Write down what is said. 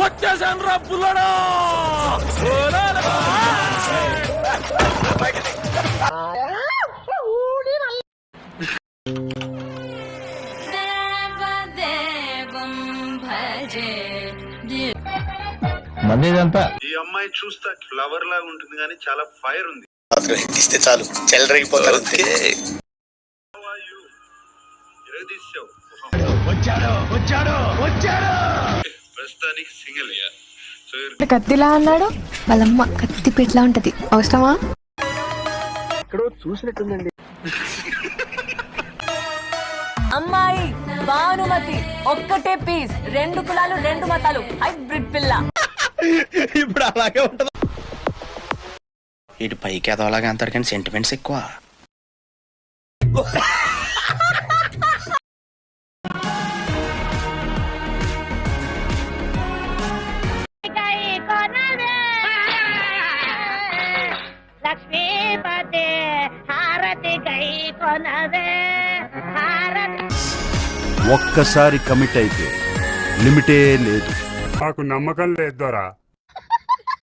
వచ్చేసాను రా పుల్లడా. మందేదంతా ఈ అమ్మాయి చూస్తా ఫ్లవర్ లాగా ఉంటుంది కానీ చాలా ఫైర్ ఉంది. ఇస్తే చాలు చెల్లరైపోతారు. ప్రస్తుతానికి సింగిల్. కత్తిలా అన్నాడు, వాళ్ళమ్మ కత్తి పెట్లా ఉంటది. అవసరమా? ఎక్కడో చూసినట్టుందండి. అమ్మాయి భానుమతి ఒక్కటే పీస్, 2 కులాలు 2 మతాలు, హైబ్రిడ్ పిల్ల. ఇప్పుడు అలాగే ఉంటది. ఇటు పైకి ఎదవలాగా అంటారు కానీ సెంటిమెంట్స్ ఎక్కువ. లక్ష్మీపతి హారతి గై కొనవే హారతి. ఒక్కసారి కమిట్ అయితే లిమిటే లేదు. నాకు నమ్మకం లేదు దొరా.